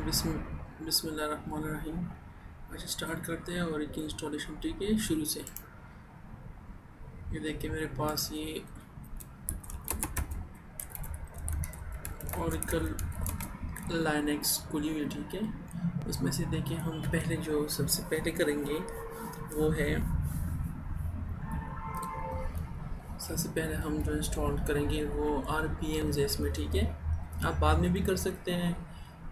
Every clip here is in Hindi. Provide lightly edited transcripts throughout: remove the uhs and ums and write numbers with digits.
बिस्म बिस्मिल्लाहिर्रहमानिर्रहीम। अच्छा, स्टार्ट करते हैं और एक इंस्टॉलेशन ट्री के शुरू से। ये देखिए मेरे पास ये ओरेकल लाइनेक्स खुली हुई है, ठीक है। इसमें से देखिए हम पहले जो सबसे पहले करेंगे वो है, सबसे पहले हम जो इंस्टॉल करेंगे वो RPMs है इसमें, ठीक है। आप बाद में भी कर सकते हैं,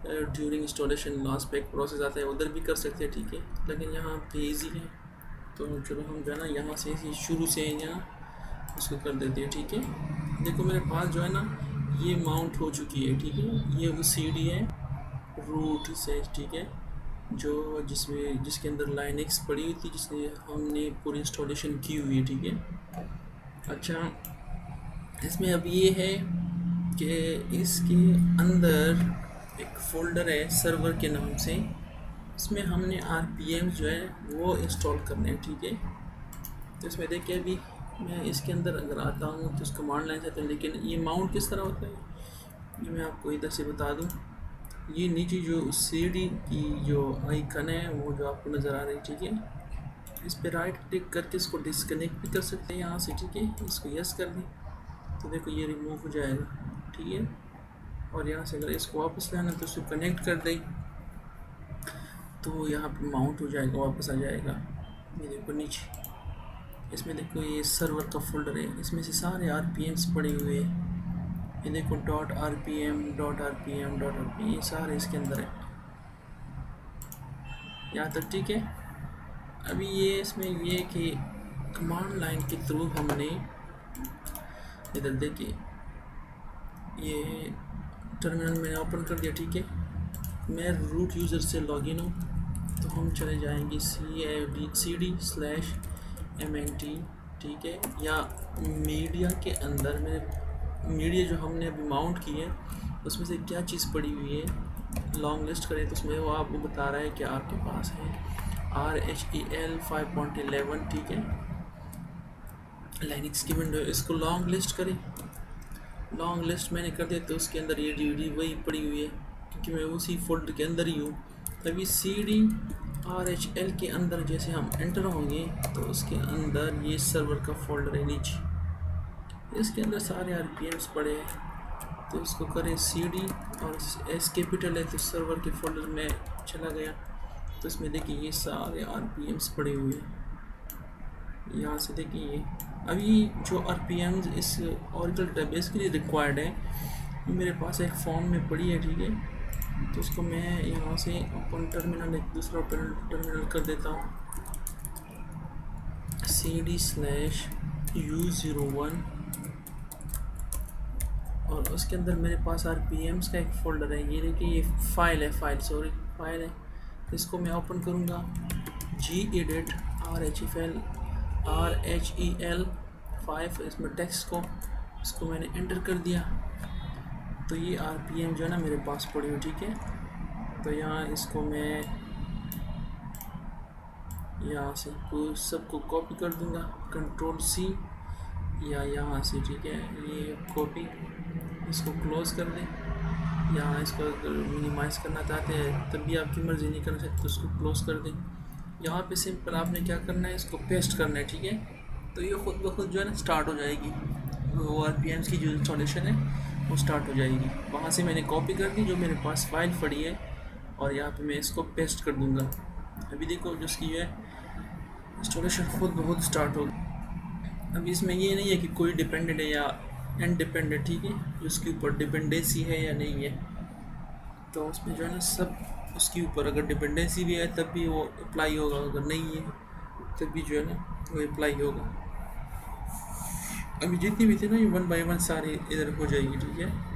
ड्यूरिंग इंस्टॉलेशन लास्ट पे एक प्रोसेस आता है उधर भी कर सकते हैं, ठीक है। लेकिन यहाँ पे ईजी है तो चलो हम जो है ना यहाँ से ही शुरू से यहाँ उसको कर देते हैं, ठीक है। देखो मेरे पास जो है ना ये माउंट हो चुकी है, ठीक है। ये वो CD है रूट से, ठीक है, जो जिसके अंदर लाइनेक्स पड़ी हुई थी, जिसने हमने पूरी इंस्टॉलेशन की हुई है, ठीक है। अच्छा, इसमें अब ये है कि इसके अंदर एक फ़ोल्डर है सर्वर के नाम से, इसमें हमने RPM जो है वो इंस्टॉल करने हैं, ठीक है। तो इसमें देखिए अभी मैं इसके अंदर अगर आता हूँ तो उसको कमांड लाइन से आता हूँ, लेकिन ये माउंट किस तरह होता है ये मैं आपको इधर से बता दूँ। ये नीचे जो CD की जो आइकन है वो जो आपको नज़र आ रही है, ठीक है, इस पर राइट क्लिक करके इसको डिस्कनेक्ट भी कर सकते हैं यहाँ से, ठीक है। इसको यस कर दें तो देखो ये रिमूव हो जाएगा, ठीक है। और यहाँ से अगर इसको वापस लाना तो इसको कनेक्ट कर दें तो यहाँ पे माउंट हो जाएगा, वापस आ जाएगा। ये देखो नीचे इसमें देखो ये सर्वर का फोल्डर है, इसमें से सारे RPMs पड़े हुए हैं। ये देखो .rpm ये सारे इसके अंदर है यहाँ तक, ठीक है। अभी ये इसमें ये कि कमांड लाइन के थ्रू हमने इधर देखिए ये टर्मिनल मैंने ओपन कर दिया, ठीक है। मैं रूट यूज़र से लॉगिन हूँ तो हम चले जाएंगे CD/MNT, ठीक है। या मीडिया के अंदर मेरे मीडिया जो हमने अभी माउंट की है उसमें से क्या चीज़ पड़ी हुई है लॉन्ग लिस्ट करें तो उसमें वो आपको बता रहा है कि आपके पास है RHEL 5.11, ठीक है, लाइनक्स की विंडो। इसको लॉन्ग लिस्ट करें, लॉन्ग लिस्ट मैंने कर दिया तो उसके अंदर ये DVD वही पड़ी हुई है क्योंकि मैं उसी फोल्डर के अंदर ही हूँ। तभी CD/RHL के अंदर जैसे हम एंटर होंगे तो उसके अंदर ये सर्वर का फोल्डर है नीचे, इसके अंदर सारे RPMs पड़े हैं। तो इसको करें CD और S कैपिटल है तो सर्वर के फोल्डर में चला गया तो इसमें देखिए ये सारे RPMs पड़े हुए हैं। यहाँ से देखिए ये अभी जो RPMs इस ओरेकल डेटाबेस के लिए रिक्वायर्ड है ये मेरे पास एक फॉर्म में पड़ी है, ठीक है। तो उसको मैं यहाँ से अपन टर्मिनल एक दूसरा टर्मिनल कर देता हूँ CD/U01 और उसके अंदर मेरे पास RPMs का एक फ़ोल्डर है। ये देखिए ये फाइल है, इसको मैं ओपन करूँगा gedit RHEL 5, इसमें टेक्स्ट को इसको मैंने एंटर कर दिया तो ये RPM जो है ना मेरे पास पड़ी हुई, ठीक है। तो यहाँ इसको मैं यहाँ से सबको कॉपी कर दूँगा Ctrl+C या यहाँ से, ठीक है, ये कॉपी, इसको क्लोज़ कर दें। यहाँ इसको अगर मिनिमाइज़ करना चाहते हैं तब भी आपकी मर्ज़ी, नहीं करना चाहते तो उसको क्लोज़ कर दें। यहाँ पे सिंपल आपने क्या करना है, इसको पेस्ट करना है, ठीक है। तो ये खुद ब खुद जो है ना स्टार्ट हो जाएगी, वो RPMs की जो इंस्टॉलेशन है वो स्टार्ट हो जाएगी। वहाँ से मैंने कॉपी कर दी जो मेरे पास फाइल पड़ी है और यहाँ पे मैं इसको पेस्ट कर दूँगा। अभी देखो जो इसकी है इंस्टॉलेशन खुद ब खुद स्टार्ट होगी। अभी इसमें ये नहीं है कि कोई डिपेंडेंट है या इनडिपेंडेंट, ठीक है, उसके ऊपर डिपेंडेंसी है या नहीं है। तो उसमें जो है ना सब उसके ऊपर अगर डिपेंडेंसी भी है तब भी वो अप्लाई होगा, अगर नहीं है तब भी जो है ना वो अप्लाई होगा। अभी जितनी भी थी ना ये 1 बाय 1 सारी इधर हो जाएगी, ठीक है।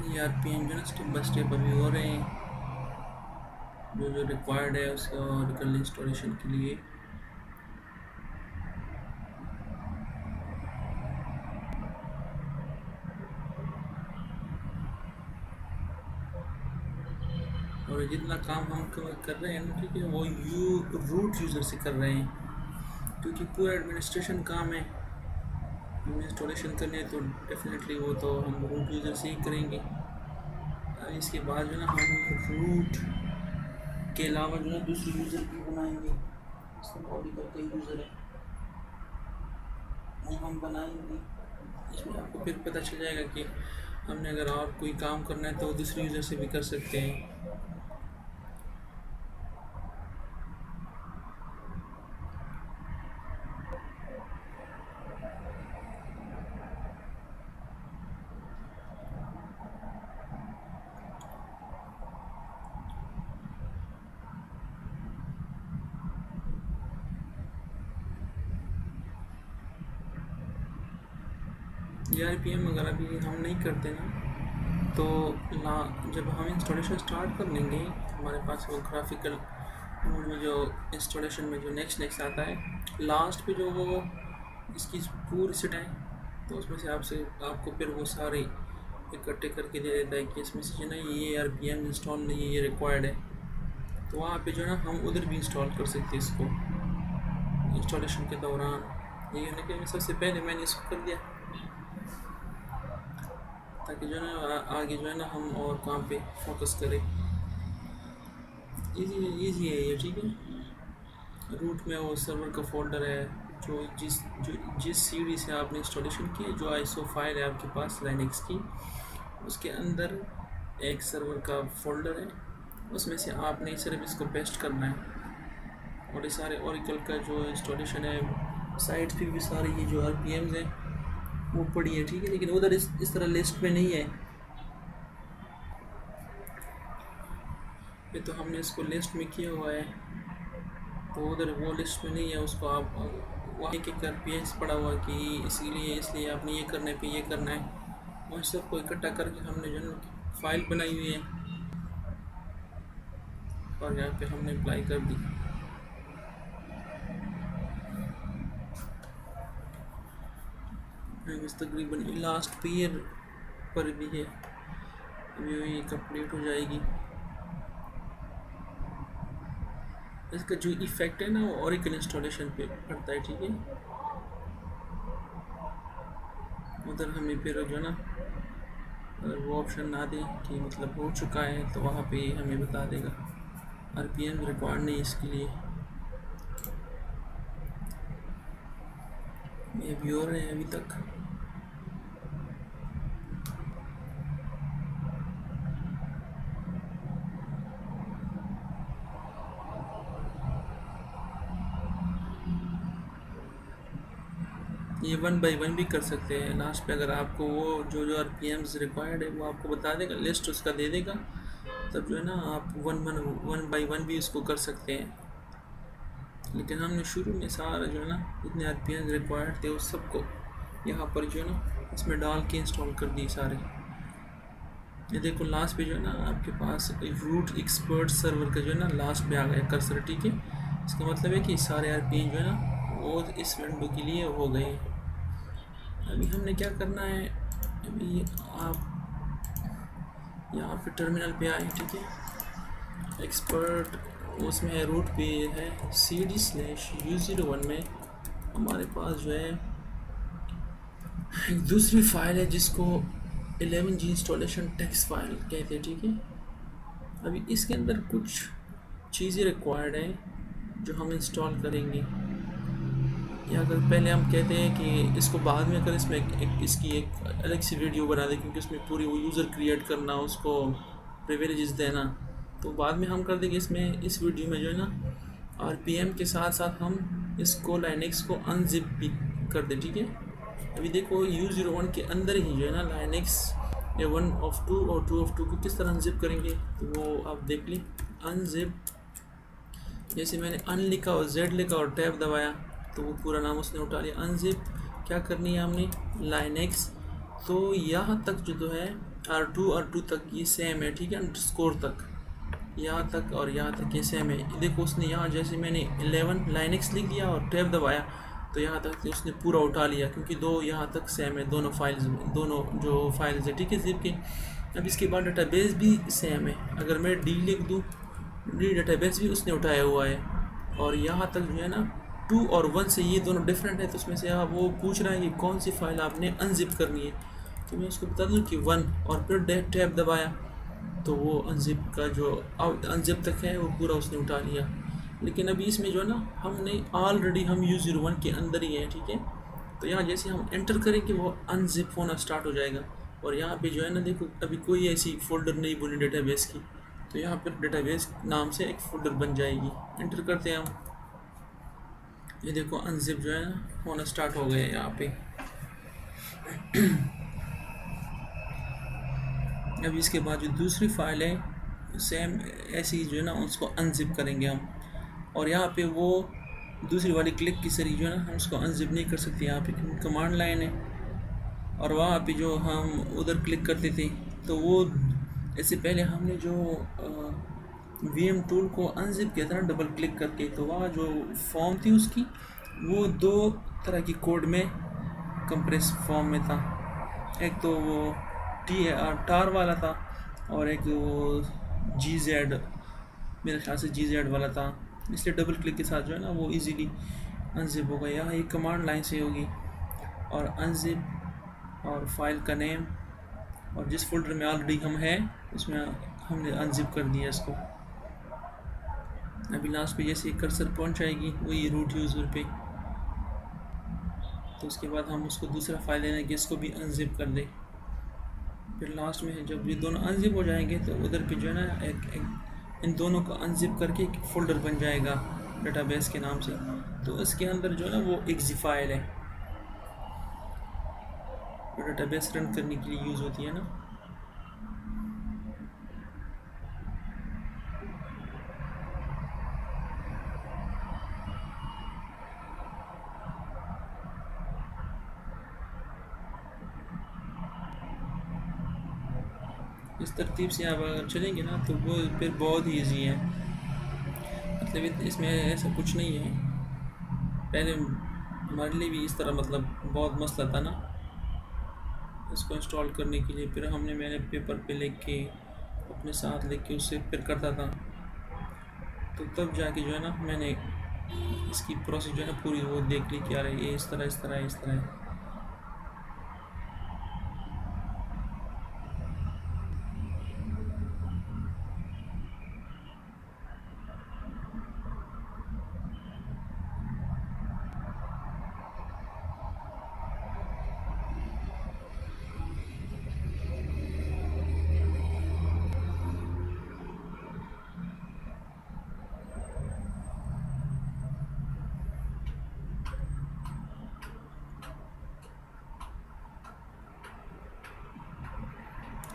ये आरपीएम जो है स्टेप बाय स्टेप अभी हो रहे हैं, जो जो रिक्वायर्ड है उसका ऑरिकल इंस्टॉलेशन के लिए। और जितना काम हम कर रहे हैं ना, ठीक है, वो रूट यूज़र से कर रहे हैं, क्योंकि पूरा एडमिनिस्ट्रेशन काम है। इंस्टॉलेशन करने तो डेफिनेटली वो तो हम रूट यूज़र से ही करेंगे। इसके बाद जो है ना हम रूट के अलावा जो है दूसरे यूज़र भी बनाएंगे, ऑरिकल के यूज़र है वो हम बनाएंगे। इसमें आपको फिर पता चल जाएगा कि हमने अगर और कोई काम करना है तो दूसरे यूज़र से भी कर सकते हैं। ये आरपीएम अगर अभी हम नहीं करते ना, तो जब हम इंस्टॉलेशन स्टार्ट कर लेंगे, हमारे पास वो ग्राफिकल मोड में जो इंस्टॉलेशन में जो नेक्स्ट आता है, लास्ट पे जो वो इसकी पूरी सेट है, तो उसमें से आपको फिर वो सारे इकट्ठे करके दे देता है कि इसमें से जो ना ये आरपीएम इंस्टॉल नहीं है, ये रिक्वायर्ड है। तो वहाँ पे जो है ना हम उधर भी इंस्टॉल कर सकते हैं इसको इंस्टॉलेशन के दौरान। ये है कि सबसे पहले मैंने इसको कर दिया ताकि जो है ना आगे जो है ना हम और काम पे फोकस करें। इजी है ये, ठीक है। रूट में वो सर्वर का फोल्डर है, जो जिस सीडी से आपने इंस्टॉलेशन की, जो आईएसओ फाइल है आपके पास लाइनक्स की, उसके अंदर एक सर्वर का फोल्डर है, उसमें से आपने सिर्फ इसको पेस्ट करना है। और ये सारे ओरेकल का जो इंस्टॉलेशन है, साइट्स पे भी सारे ये जो आरपीएम्स हैं वो पड़ी है, ठीक है, लेकिन उधर इस तरह लिस्ट में नहीं है। ये तो हमने इसको लिस्ट में किया हुआ है, तो उधर वो लिस्ट में नहीं है। उसको आप वहाँ एक एक आरपीएम्स पड़ा हुआ कि इसलिए आपने ये करना है, फिर ये करना है। और सबको इकट्ठा करके हमने जो फाइल बनाई हुई है और यहाँ पे हमने अप्लाई कर दी। तकरीबन लास्ट पेयर पर भी है, ये कंप्लीट हो जाएगी। इसका जो इफेक्ट है ना वो ओरेकल इंस्टॉलेशन पे पड़ता है, ठीक है। उधर हमें फिर जो ना अगर वो ऑप्शन ना दे कि मतलब हो चुका है, तो वहाँ पे हमें बता देगा आरपीएम रिकॉर्ड नहीं इसके लिए। ये भी हो रहे हैं अभी तक। ये 1 बाई 1 भी कर सकते हैं। लास्ट पे अगर आपको वो जो आरपीएम्स रिक्वायर्ड है वो आपको बता देगा, लिस्ट उसका दे देगा, तब जो है ना आप 1 बाई 1 भी उसको कर सकते हैं। लेकिन हमने शुरू में सारा जो है ना जितने आरपीएम्स रिक्वायर्ड थे उस सबको यहाँ पर जो है ना इसमें डाल के इंस्टॉल कर दिए सारे। ये देखो लास्ट पे जो है ना आपके पास रूट एक्सपर्ट सर्वर का जो है ना लास्ट पे आ गया कर्सर, ठीक है। इसका मतलब है कि सारे आरपीएम जो है ना वो इस विंडो के लिए हो गए। अभी हमने क्या करना है, अभी आप यहाँ पे टर्मिनल पे आए, ठीक है। एक्सपर्ट उसमें रूट पे है cd/u01 में हमारे पास जो है एक दूसरी फाइल है जिसको 11G इंस्टॉलेशन टेक्स्ट फाइल कहते हैं, ठीक है। अभी इसके अंदर कुछ चीज़ें रिक्वायर्ड हैं जो हम इंस्टॉल करेंगे, या अगर पहले हम कहते हैं कि इसको बाद में, अगर इसमें इसकी एक अलग सी वीडियो बना दें, क्योंकि उसमें पूरी वो यूज़र क्रिएट करना, उसको प्रिविलेजेस देना, तो बाद में हम कर देंगे। इसमें इस वीडियो में जो है ना आरपीएम के साथ साथ हम इसको लाइनक्स को अनजिप भी कर दें, ठीक है। अभी देखो U01 के अंदर ही जो है ना लाइनक्स 1 of 2 और 2 of 2 को किस तरह अनजिप करेंगे, तो वो आप देख लें। अनजिप, जैसे मैंने अन लिखा और जेड लिखा और टैब दबाया तो वो पूरा नाम उसने उठा लिया। अनजिप क्या करनी है हमने, लाइनक्स, तो यहाँ तक जो है R2 तक ये सेम है, ठीक है, अंडरस्कोर तक, यहाँ तक और यहाँ तक ये सेम है। देखो उसने यहाँ जैसे मैंने 11 लाइनक्स लिख दिया और टैब दबाया तो यहाँ तक उसने पूरा उठा लिया, क्योंकि दो यहाँ तक सेम है, दोनों फाइल्स, दोनों जो फाइल्स है, ठीक है, जिप के। अब इसके बाद डेटाबेस भी सेम है, अगर मैं डी लिख दूँ, डी डेटाबेस भी उसने उठाया हुआ है। और यहाँ तक जो है ना 2 और 1 से ये दोनों डिफरेंट है, तो उसमें से आप वो पूछ रहा है कि कौन सी फाइल आपने अनजिप करनी है, तो मैं उसको बता दूँ कि 1, और फिर टैब दबाया तो वो अनजिप का जो अनजिप तक है वो पूरा उसने उठा लिया। लेकिन अभी इसमें जो है ना हमने ऑलरेडी हम U01 के अंदर ही हैं, ठीक है, तो यहाँ जैसे हम एंटर करेंगे वो अनजिप होना स्टार्ट हो जाएगा। और यहाँ पे जो है ना देखो अभी कोई ऐसी फ़ोल्डर नहीं बनी डेटाबेस की, तो यहाँ पर डेटाबेस नाम से एक फ़ोल्डर बन जाएगी। एंटर करते हैं हम, ये देखो अनजिप जो है ना होना स्टार्ट हो गया यहाँ पे। अब इसके बाद जो दूसरी फाइल है सेम ऐसी जो है ना उसको अनजिप करेंगे हम, और यहाँ पे वो दूसरी वाली क्लिक की सरी जो है ना हम उसको अनजिप नहीं कर सकते, यहाँ पे कमांड लाइन है। और वहाँ पे जो हम उधर क्लिक करते थे तो वो इससे पहले हमने जो VM टूल को अनजिप किया था ना डबल क्लिक करके, तो वहाँ जो फॉर्म थी उसकी वो दो तरह की कोड में कंप्रेस फॉर्म में था, एक तो वो टार वाला था और एक वो GZ, मेरे ख्याल से GZ वाला था, इसलिए डबल क्लिक के साथ जो है ना वो इजीली अनजिप होगा। यहाँ एक कमांड लाइन से होगी और अनजिप और फाइल का नेम और जिस फोल्डर में ऑलरेडी हम हैं उसमें हमने अनजिप कर दिया इसको। अभी लास्ट पे जैसे कर्सर पहुंच जाएगी वही रूट यूज़र पे, तो उसके बाद हम उसको दूसरा फाइल लेने के इसको भी अनजिप कर दें। फिर लास्ट में जब ये दोनों अनजिप हो जाएंगे तो उधर पे जो है ना एक इन दोनों को अनजिप करके एक फ़ोल्डर बन जाएगा डेटाबेस के नाम से, तो इसके अंदर जो है ना वो एक्जी फाइल है, वो डेटाबेस रन करने के लिए यूज़ होती है ना। इस तरतीब से आप अगर चलेंगे ना तो वो फिर बहुत ही ईजी है, मतलब इसमें ऐसा कुछ नहीं है। पहले हमारे लिए भी इस तरह मतलब बहुत मसला था ना इसको इंस्टॉल करने के लिए, फिर मैंने पेपर पे लिख के अपने साथ लिख के उससे फिर करता था, तो तब जाके जो है ना मैंने इसकी प्रोसेस जो है ना पूरी वो देख ली कि यार ये इस तरह इस तरह इस तरह है।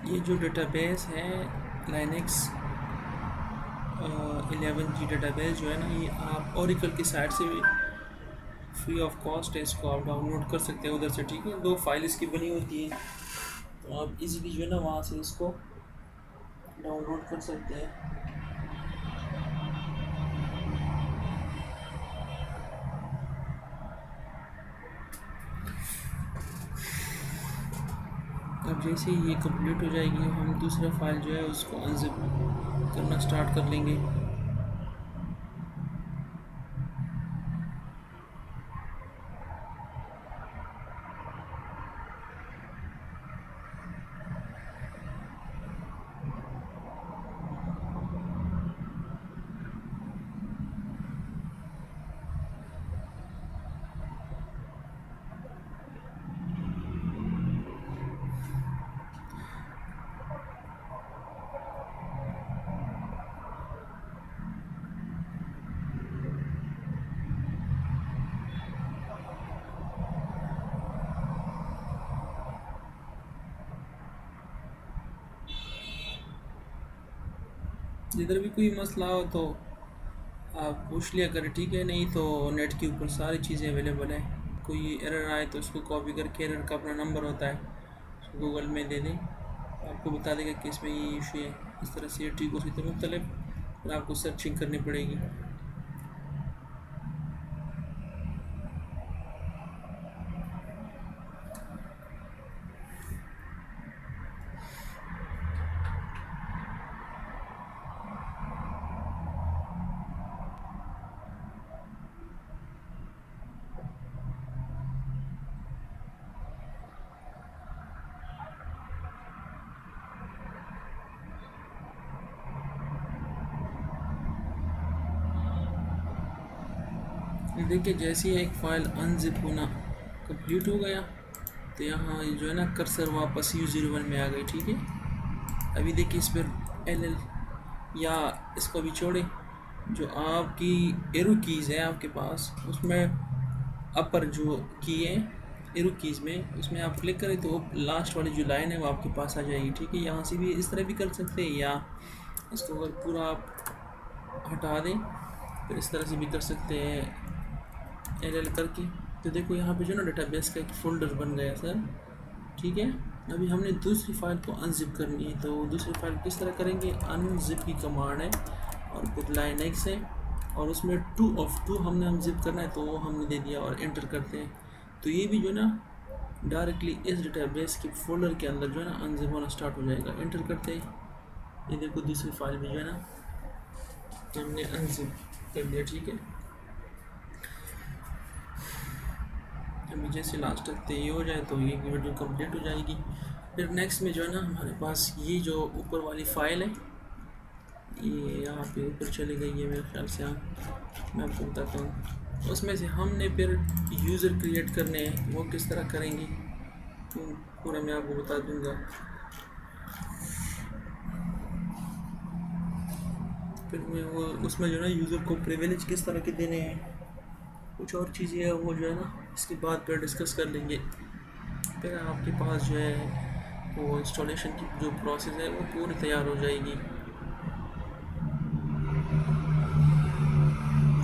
ये जो डेटाबेस है लाइनक्स 11G डेटाबेस जो है ना ये आप ओरेकल की साइट से भी फ्री ऑफ कॉस्ट है, इसको आप डाउनलोड कर सकते हैं उधर से, ठीक है, 2 फाइल इसकी बनी होती है, तो आप इजीली जो है ना वहाँ से इसको डाउनलोड कर सकते हैं। अब जैसे ही ये कंप्लीट हो जाएगी हम दूसरा फाइल जो है उसको अनजिप करना स्टार्ट कर लेंगे। जिधर भी कोई मसला हो तो आप पूछ लिया करें, ठीक है, नहीं तो नेट के ऊपर सारी चीज़ें अवेलेबल है। कोई एरर आए तो उसको कॉपी करके, एरर का अपना नंबर होता है उसको गूगल में दे दें आपको बता देगा कि इसमें ये इशू है, इस तरह से ये ठीक हो सकते हैं मुख्तलिफ, फिर आपको सर्चिंग करनी पड़ेगी। देखिए जैसे ही एक फ़ाइल अनजिप होना कंप्लीट हो गया तो यहाँ जो है ना कर्सर वापस U01 में आ गई, ठीक है। अभी देखिए इस पर LL या इसको भी छोड़े, जो आपकी एरो कीज़ है आपके पास उसमें अपर जो की है एरो कीज़ में, उसमें आप क्लिक करें तो लास्ट वाली जो लाइन है वो आपके पास आ जाएगी, ठीक है। यहाँ से भी इस तरह भी कर सकते हैं, या इसको अगर पूरा आप हटा दें फिर इस तरह से भी कर सकते हैं LL करके। तो देखो यहाँ पे जो ना डेटाबेस का एक फ़ोल्डर बन गया सर, ठीक है। अभी हमने दूसरी फाइल को अनजिप करनी है, तो दूसरी फाइल किस तरह करेंगे, अनजिप की कमांड है और फिर लाइन एक्स है और उसमें 2 हमने अनजिप करना है, तो वो हमने दे दिया और एंटर करते हैं। तो ये भी जो ना डायरेक्टली इस डेटाबेस के फोल्डर के अंदर जो है ना अनजिप होना स्टार्ट हो जाएगा। एंटर करते हैं, ये देखो दूसरी फाइल भी जो है ना हमने अनजिप कर दिया, ठीक है। अभी जैसे लास्ट तक ये हो जाए तो ये वीडियो कंप्लीट हो जाएगी। फिर नेक्स्ट में जो है ना हमारे पास ये जो ऊपर वाली फ़ाइल है ये यहाँ पे ऊपर चली गई है मेरे ख्याल से, मैं आपको बताता हूँ। उसमें से हमने फिर यूज़र क्रिएट करने हैं, वो किस तरह करेंगे तो पूरा मैं आपको बता दूँगा। फिर मैं वो उसमें जो है ना यूज़र को प्रिविलेज किस तरह के देने हैं, कुछ और चीज़ें है वो जो है ना इसके बाद फिर डिस्कस कर लेंगे। फिर आपके पास जो है वो इंस्टॉलेशन की जो प्रोसेस है वो पूरी तैयार हो जाएगी।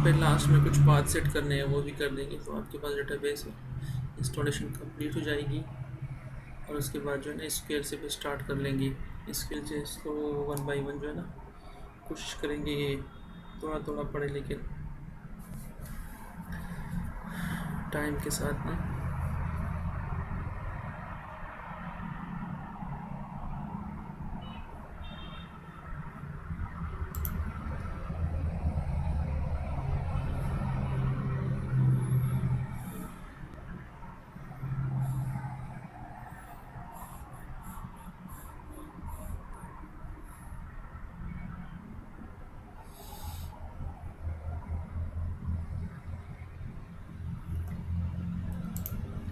फिर लास्ट में कुछ बात सेट करने हैं वो भी कर देंगे, तो आपके पास डेटाबेस है इंस्टॉलेशन कंप्लीट हो जाएगी। और उसके बाद जो है ना स्केल से भी स्टार्ट कर लेंगे, स्केल से इसको 1 बाय 1 जो है ना कोशिश करेंगे, थोड़ा थोड़ा पढ़े लेकिन टाइम के साथ ना।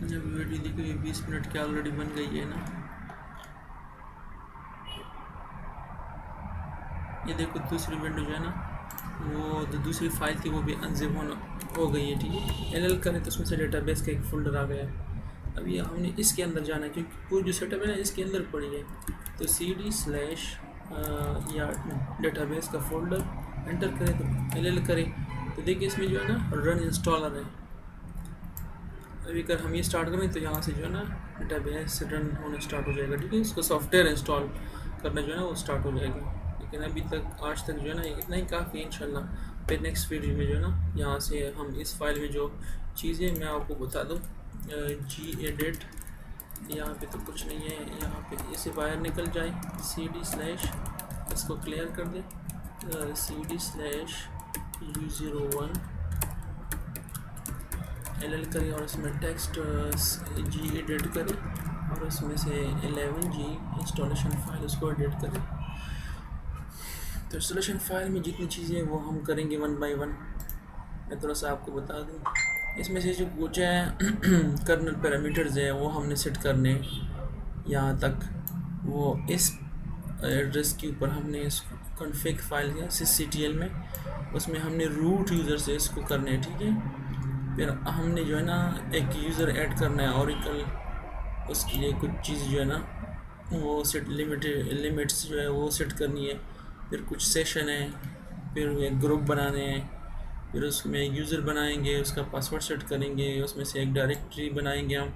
जब वीडियो देखिए 20 मिनट की ऑलरेडी बन गई है ना, ये देखो दूसरी विंडो जो है ना वो जो दूसरी फाइल थी वो भी अनजिप होना हो गई है, ठीक है। LL करें तो उसमें से डेटाबेस का एक फ़ोल्डर आ गया। अभी हमने इसके अंदर जाना है क्योंकि पूरी जो सेटअप है ना इसके अंदर पड़ी है, तो CD/ या डेटाबेस का फ़ोल्डर एंटर करें तो LL करें तो देखिए इसमें जो है ना रन इंस्टॉलर है। अभी अगर हम ये स्टार्ट करें तो यहाँ से जो है ना डेटाबेस रन होना स्टार्ट हो जाएगा, ठीक है। इसको सॉफ्टवेयर इंस्टॉल करना जो है ना वो स्टार्ट हो जाएगा। लेकिन अभी तक आज तक जो है ना इतना ही काफ़ी है इंशाल्लाह। फिर नेक्स्ट वीडियो में जो है ना यहाँ से हम इस फाइल में जो चीज़ें मैं आपको बता दूँ, gedit, यहाँ पे तो कुछ नहीं है, यहाँ पे इसे बाहर निकल जाए, CD/ इसको क्लियर कर दें, CD/U01 LL करें और इसमें टेक्स्ट G एडिट करें और इसमें से 11G इंस्टॉलेशन फाइल उसको एडिट करें। तो इंस्टॉलेशन फाइल में जितनी चीज़ें वो हम करेंगे 1 बाय 1। मैं थोड़ा सा आपको बता दूँ, इसमें से जो कुछ है कर्नल पैरामीटर्स है वो हमने सेट करने, यहाँ तक वो इस एड्रेस के ऊपर हमने इसको कॉन्फ़िग फाइल है sysctl में, उसमें हमने रूट यूज़र से इसको करने हैं, ठीक है। फिर हमने जो है ना एक यूज़र ऐड करना है ओरेकल, उसके लिए कुछ चीज़ जो है ना वो सेट लिमिट्स जो है वो सेट करनी है। फिर कुछ सेशन है, फिर एक ग्रुप बनाने हैं, फिर उसमें यूज़र बनाएंगे, उसका पासवर्ड सेट करेंगे, उसमें से एक डायरेक्टरी बनाएंगे हम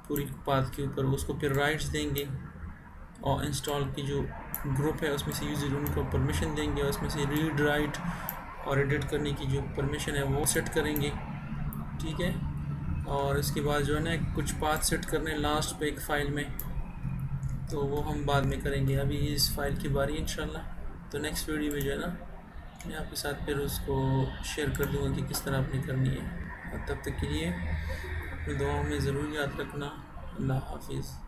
पूरी पाथ के ऊपर, उसको फिर राइट्स देंगे, और इंस्टॉल की जो ग्रुप है उसमें से यूज़र उनको परमिशन देंगे, और उसमें से रीड राइट और एडिट करने की जो परमिशन है वो सेट करेंगे, ठीक है। और इसके बाद जो है ना कुछ पाथ सेट करने लास्ट पे एक फ़ाइल में, तो वो हम बाद में करेंगे, अभी इस फाइल की बारी है इंशाल्लाह। तो नेक्स्ट वीडियो में जो है ना मैं आपके साथ फिर उसको शेयर कर दूँगा कि किस तरह आपने करनी है। और तब तक के लिए अपनी दुआओं में ज़रूर याद रखना। अल्लाह हाफिज़।